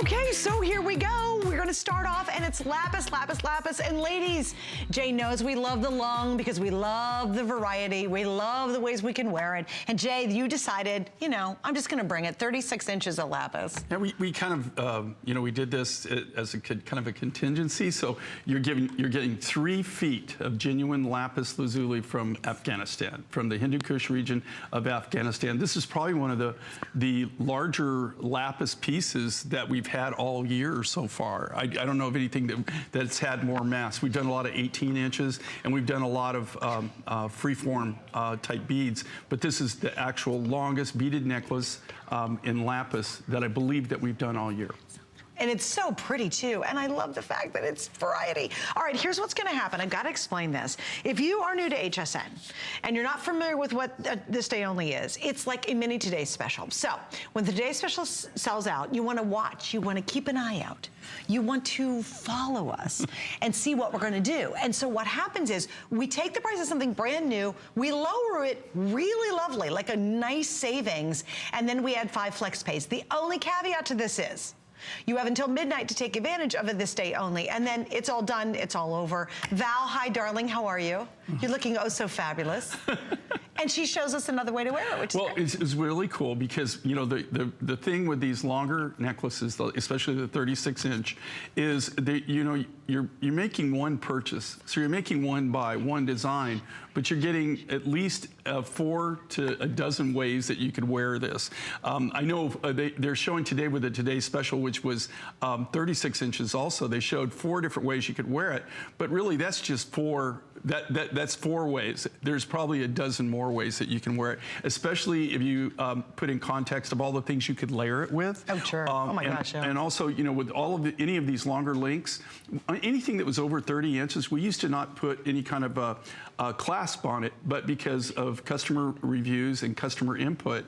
Okay, so here we go. We're gonna start off and it's lapis, lapis, lapis. And ladies, Jay knows we love the long because we love the variety. We love the ways we can wear it. And Jay, you decided, you know, I'm just gonna bring it 36 inches of lapis. Yeah, we kind of, you know, we did this as a kind of a contingency. So you're getting 3 feet of genuine lapis lazuli from Afghanistan, from the Hindu Kush region of Afghanistan. This is probably one of the larger lapis pieces that we've had all year so far. I don't know of anything that's had more mass. We've done a lot of 18 inches and we've done a lot of freeform type beads, but this is the actual longest beaded necklace in lapis that I believe that we've done all year. And it's so pretty too, and I love the fact that it's variety. All right, here's what's gonna happen. I've gotta explain this. If you are new to HSN and you're not familiar with what this day only is, it's like a mini Today's Special. So when the Today's Special sells out, you wanna watch, you wanna keep an eye out. You want to follow us and see what we're gonna do. And so what happens is we take the price of something brand new, we lower it really lovely, like a nice savings, and then we add 5 flex pays. The only caveat to this is, you have until midnight to take advantage of it this day only, and then it's all done, it's all over. Val, hi darling, how are you? You're looking oh so fabulous. And she shows us another way to wear it, which is great. It's really cool because, you know, the thing with these longer necklaces, especially the 36 inch, is that, you know, you're making one purchase. So you're making one buy, one design, but you're getting at least 4 to a dozen ways that you could wear this. I know they're showing today with the Today's Special, which was 36 inches also. They showed 4 different ways you could wear it, but really that's just 4. That's 4 ways. There's probably a dozen more ways that you can wear it, especially if you put in context of all the things you could layer it with. Oh, sure. Oh my gosh, yeah. And also, you know, with all of any of these longer links, anything that was over 30 inches, we used to not put any kind of a clasp on it, but because of customer reviews and customer input,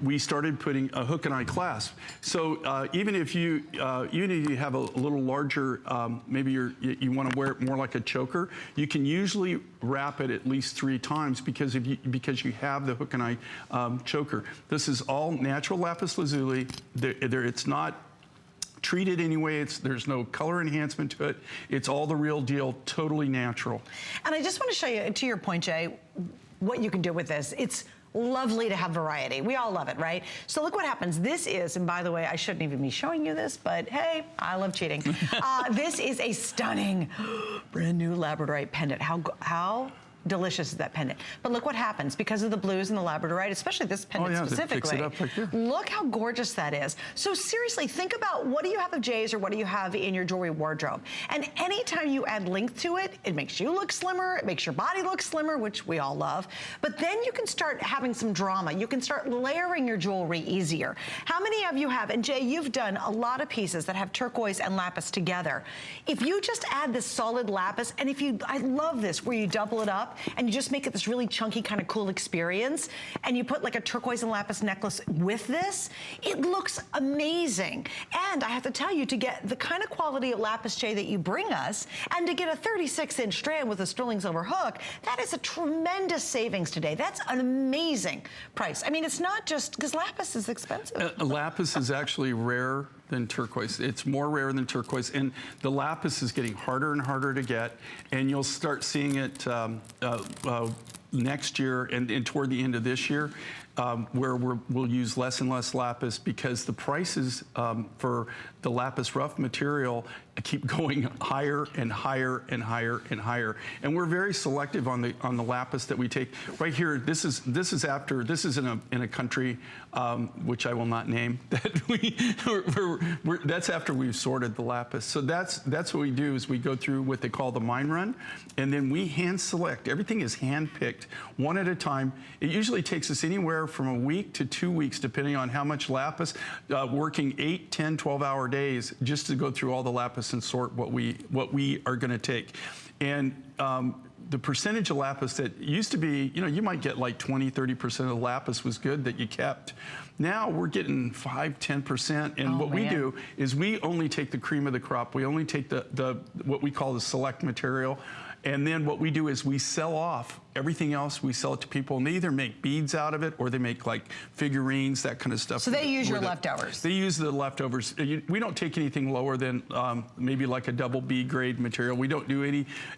we started putting a hook and eye clasp. So even if you have a little larger, maybe you want to wear it more like a choker, you can usually wrap it at least 3 times because you have the hook and eye choker. This is all natural lapis lazuli. It's not treated anyway. There's no color enhancement to it. It's all the real deal, totally natural. And I just want to show you, to your point, Jay, what you can do with this. It's lovely to have variety. We all love it, right? So look what happens. This is, and by the way, I shouldn't even be showing you this, but hey, I love cheating. This is a stunning, brand new labradorite pendant. How delicious is that pendant? But look what happens because of the blues and the labradorite, especially this pendant specifically. Picks it up right there. Look how gorgeous that is. So seriously, think about what do you have of Jay's or what do you have in your jewelry wardrobe? And anytime you add length to it, it makes you look slimmer, it makes your body look slimmer, which we all love. But then you can start having some drama. You can start layering your jewelry easier. How many of you have, and Jay, you've done a lot of pieces that have turquoise and lapis together. If you just add this solid lapis, and I love this where you double it up, and you just make it this really chunky kind of cool experience, and you put like a turquoise and lapis necklace with this, it looks amazing. And I have to tell you, to get the kind of quality of lapis, Jay, that you bring us, and to get a 36-inch strand with a sterling silver hook, that is a tremendous savings today. That's an amazing price. I mean, it's not just, because lapis is expensive. Lapis is actually rare than turquoise. It's more rare than turquoise, and the lapis is getting harder and harder to get, and you'll start seeing it next year and toward the end of this year, where we'll use less and less lapis because the prices for the lapis rough material keep going higher and higher and higher and higher. And we're very selective on the lapis that we take. Right here, this is in a country which I will not name, that that's after we've sorted the lapis. So that's what we do, is we go through what they call the mine run, and then we hand select. Everything is hand picked, one at a time. It usually takes us anywhere from a week to 2 weeks, depending on how much lapis, working 8, 10, 12-hour days just to go through all the lapis and sort what we are going to take. And the percentage of lapis that used to be, you know, you might get like 20, 30% of the lapis was good that you kept. Now we're getting 5, 10%. And what we do is we only take the cream of the crop. We only take what we call the select material. And then what we do is we sell off Everything else, we sell it to people, and they either make beads out of it or they make like figurines, that kind of stuff. So they use your leftovers. They use the leftovers. We don't take anything lower than maybe like a double B grade material. We don't do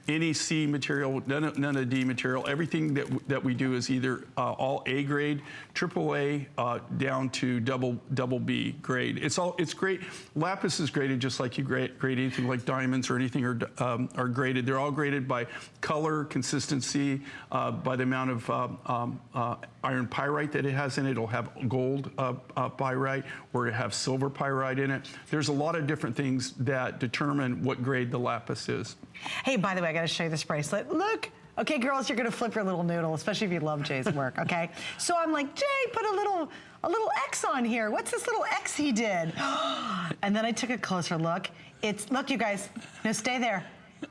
any C material, none of D material. Everything that we do is either all A grade, triple A, down to double B grade. It's great. Lapis is graded just like you grade anything like diamonds or anything are graded. They're all graded by color, consistency, by the amount of iron pyrite that it has in it. It'll have gold pyrite, or it have silver pyrite in it. There's a lot of different things that determine what grade the lapis is. Hey, by the way, I got to show you this bracelet. Look. Okay, girls, you're gonna flip your little noodle, especially if you love Jay's work, okay? So I'm like, Jay, put a little X on here. What's this little X he did? And then I took a closer look. Look, you guys, no, stay there.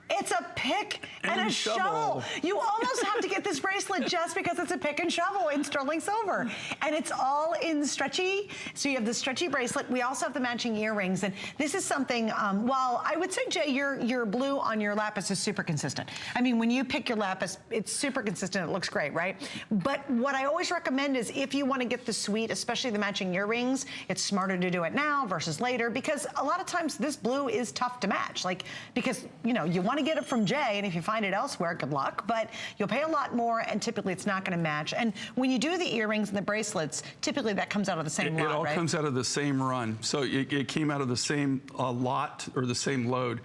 It's a pick and a shovel. You almost have to get this bracelet just because it's a pick and shovel in sterling silver. And it's all in stretchy. So you have the stretchy bracelet. We also have the matching earrings. And this is something, while I would say, Jay, your blue on your lapis is super consistent. I mean, when you pick your lapis, it's super consistent. It looks great, right? But what I always recommend is if you want to get the suite, especially the matching earrings, it's smarter to do it now versus later, because a lot of times this blue is tough to match. Like, because, you know, you want to get it from Jay, and if you find it elsewhere, good luck, but you'll pay a lot more, and typically it's not going to match. And when you do the earrings and the bracelets, typically that comes out of the same lot, right? It all right? comes out of the same run. So it came out of the same lot or the same load.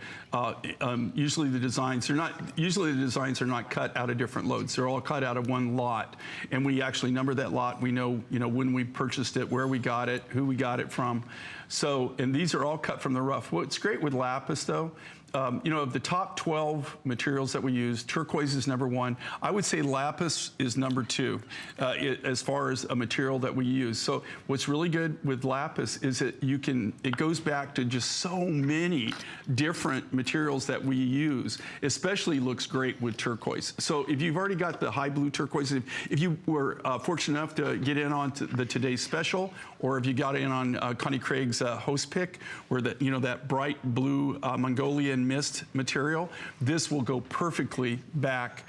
Usually the designs are not cut out of different loads. They're all cut out of one lot, and we actually number that lot. We know, when we purchased it, where we got it, who we got it from. So, and these are all cut from the rough. What's great with lapis, though, of the top 12 materials that we use, turquoise is number 1. I would say lapis is number 2 as far as a material that we use. So what's really good with lapis is that it goes back to just so many different materials that we use, especially looks great with turquoise. So if you've already got the high blue turquoise, if you were fortunate enough to get in on the Today's Special, or if you got in on Connie Craig's host pick, where that bright blue Mongolian mist material, this will go perfectly back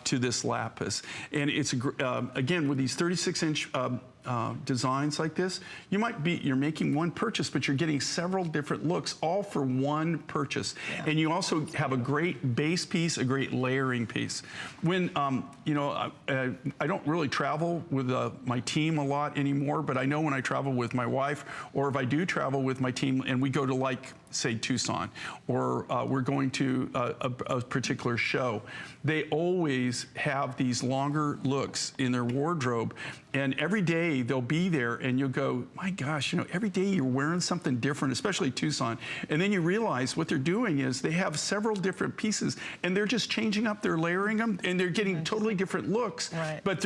to this lapis. And it's again, with these 36-inch designs like this, you're making one purchase, but you're getting several different looks, all for one purchase. Yeah. And you also have a great base piece, a great layering piece. When I don't really travel with my team a lot anymore, but I know when I travel with my wife, or if I do travel with my team and we go to, like, say, Tucson, or we're going to a particular show, they always have these longer looks in their wardrobe, and every day they'll be there and you'll go, my gosh, every day you're wearing something different, especially Tucson, and then you realize what they're doing is they have several different pieces, and they're just changing up, they're layering them, and they're getting totally different looks, right. but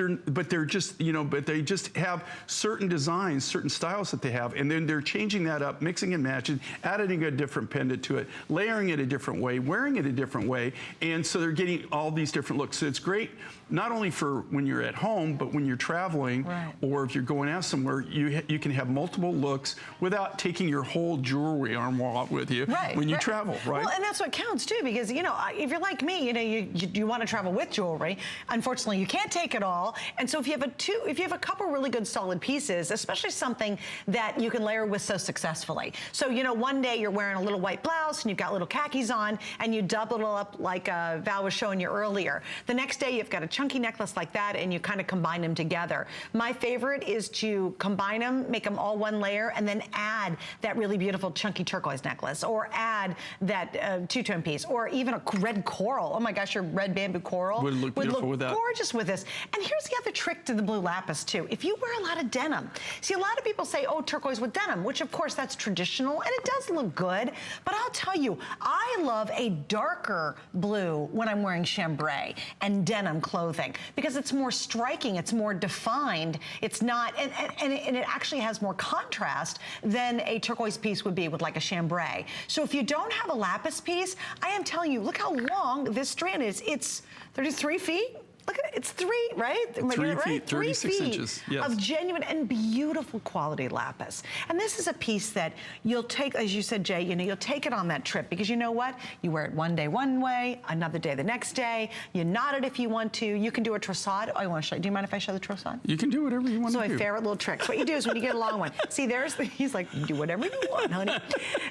they just have certain designs, certain styles that they have, and then they're changing that up, mixing and matching, adding a different pendant to it, layering it a different way, wearing it a different way, and so they're getting all these different looks. So it's great not only for when you're at home, but when you're traveling, right. or if you're going out somewhere, you can have multiple looks without taking your whole jewelry armoire with you when you travel, right? Well, and that's what counts too, because if you're like me, you want to travel with jewelry. Unfortunately, you can't take it all, and so if you have a couple really good solid pieces, especially something that you can layer with so successfully. So one day you're wearing a little white blouse and you've got little khakis on, and you double it up like Val was showing you earlier. The next day you've got a chunky necklace like that, and you kind of combine them together. My favorite is to combine them, make them all one layer, and then add that really beautiful chunky turquoise necklace, or add that two-tone piece, or even a red coral. Oh my gosh, your red bamboo coral would look beautiful with that. Gorgeous with this. And here's the other trick to the blue lapis too. If you wear a lot of denim, see, a lot of people say, oh, turquoise with denim, which of course that's traditional, and it does look good, but I'll tell you, I love a darker blue when I'm wearing chambray and denim clothing, because it's more striking, it's more defined, it's not, and it actually has more contrast than a turquoise piece would be with like a chambray. So if you don't have a lapis piece, I am telling you, look how long this strand is. It's 33 feet. Look at it, it's 3, right? Am I getting it 3 right? feet, 36 inches, yes. Of genuine and beautiful quality lapis. And this is a piece that you'll take, as you said, Jay, you know, you'll take it on that trip because you know what? You wear it one day one way, another day the next day. You knot it if you want to. You can do a trousseau. Oh, I want to show you. Do you mind if I show the trousseau? You can do whatever you want to do. So my favorite little tricks. What you do is when you get a long one, see, he's like, do whatever you want, honey.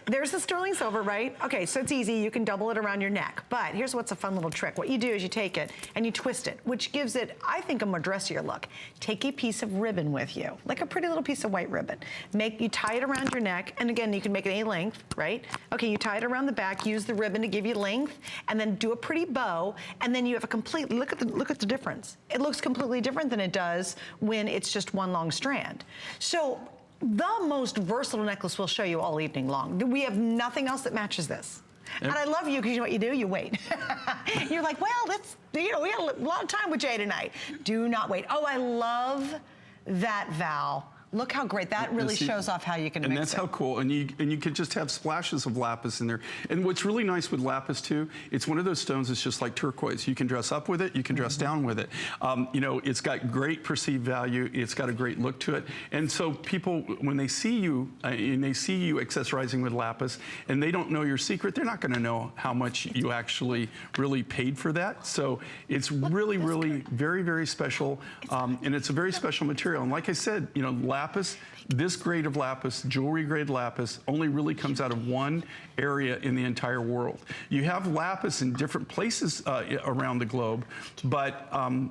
There's the sterling silver, right? Okay, so it's easy. You can double it around your neck. But here's what's a fun little trick. What you do is you take it and you twist it, which gives it, I think, a more dressier look. Take a piece of ribbon with you, like a pretty little piece of white ribbon. You tie it around your neck, and again, you can make it any length, right? Okay, you tie it around the back, use the ribbon to give you length, and then do a pretty bow, and then you have a complete, look at the difference. It looks completely different than it does when it's just one long strand. So the most versatile necklace we'll show you all evening long. We have nothing else that matches this. And I love you because you know what you do? You wait. You're like, well, that's, you know, we had a lot of time with Jay tonight. Do not wait. Oh, I love that, Val. Look how great. That really shows off how you can mix it. And that's how cool. And you can just have splashes of lapis in there. And what's really nice with lapis, too, it's one of those stones that's just like turquoise. You can dress up with it. You can dress down with it. You know, it's got great perceived value. It's got a great look to it. And so people, when they see you, and they see you accessorizing with lapis, and they don't know your secret, they're not going to know how much you actually really paid for that. So it's really, really very, very special. And it's a very special material. And like I said, you know, lapis, this grade of lapis, jewelry grade lapis, only really comes out of one area in the entire world. You have lapis in different places around the globe, but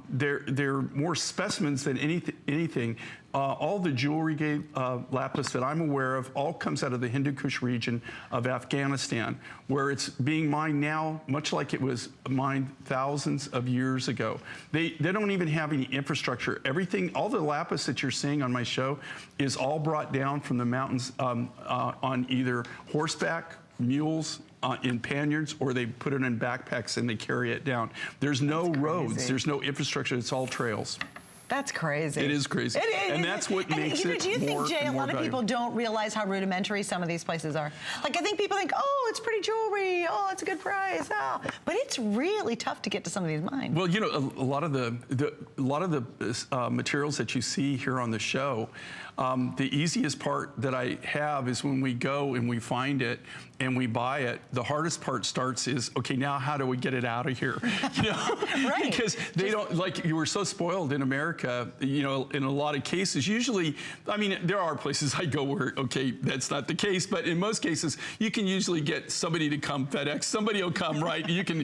they're more specimens than anything. All the jewelry grade lapis that I'm aware of all comes out of the Hindu Kush region of Afghanistan, where it's being mined now, much like it was mined thousands of years ago. They don't even have any infrastructure. Everything, all the lapis that you're seeing on my show is all brought down from the mountains on either horseback, mules, in panniers, or they put it in backpacks and they carry it down. There's no roads, there's no infrastructure, it's all trails. That's crazy. It is crazy. And that's what makes it more and more Do you think, Jay, a lot of people don't realize how rudimentary some of these places are? Like, I think people think, oh, it's pretty jewelry. Oh, it's a good price. Oh. But it's really tough to get to some of these mines. Well, you know, a lot of the materials that you see here on the show, the easiest part that I have is when we go and we find it and we buy it. The hardest part starts is, okay, now how do we get it out of here? You know, right. Because they don't, like, you were so spoiled in America, you know, in a lot of cases. Usually, I mean, there are places I go where, okay, that's not the case, but in most cases, you can usually get somebody to come FedEx. Somebody will come, right? You can,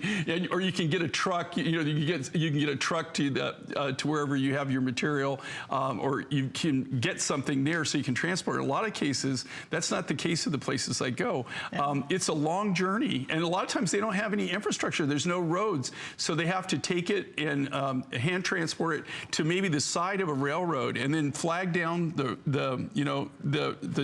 or you can get a truck. You know, you can get a truck to wherever you have your material, or you can get something there so you can transport it. In a lot of cases, that's not the case of the places I go. Yeah. It's a long journey, and a lot of times they don't have any infrastructure. There's no roads, so they have to take it and hand transport it to maybe the side of a railroad, and then flag down the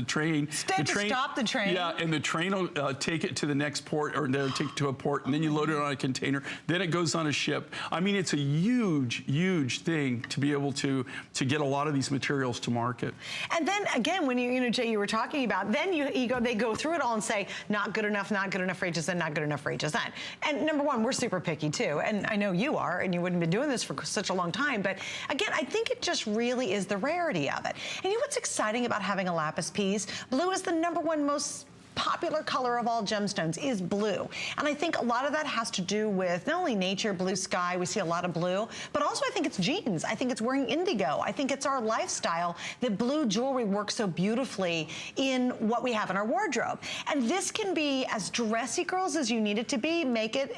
train. Stop the train. Yeah, and the train will take it to the next port, or they'll take it to a port, and then you load it on a container. Then it goes on a ship. I mean, it's a huge, huge thing to be able to get a lot of these materials to market. And then again, when you know, Jay, you were talking about, then they go through it all and say, not good enough for HSN, not good enough for HSN. And number one, we're super picky too, and I know you are, and you wouldn't have been doing this for such a long time. But again, I think it just really is the rarity of it. And you know what's exciting about having a lapis piece? Blue is the #1 most popular color of all gemstones is blue. And I think a lot of that has to do with not only nature, blue sky, we see a lot of blue, but also I think it's jeans. I think it's wearing indigo. I think it's our lifestyle that blue jewelry works so beautifully in what we have in our wardrobe. And this can be as dressy, girls, as you need it to be. Make it,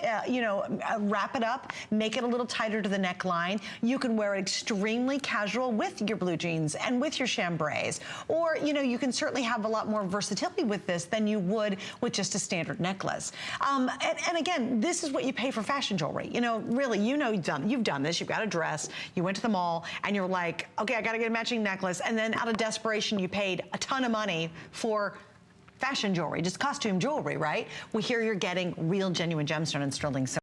wrap it up, make it a little tighter to the neckline. You can wear it extremely casual with your blue jeans and with your chambrays. Or, you know, you can certainly have a lot more versatility with this than you would with just a standard necklace. And again, this is what you pay for fashion jewelry. You know, really, you've done this. You've got a dress. You went to the mall and you're like, okay, I got to get a matching necklace. And then out of desperation, you paid a ton of money for fashion jewelry, just costume jewelry, right? Well, here you're getting real, genuine gemstone and sterling silver.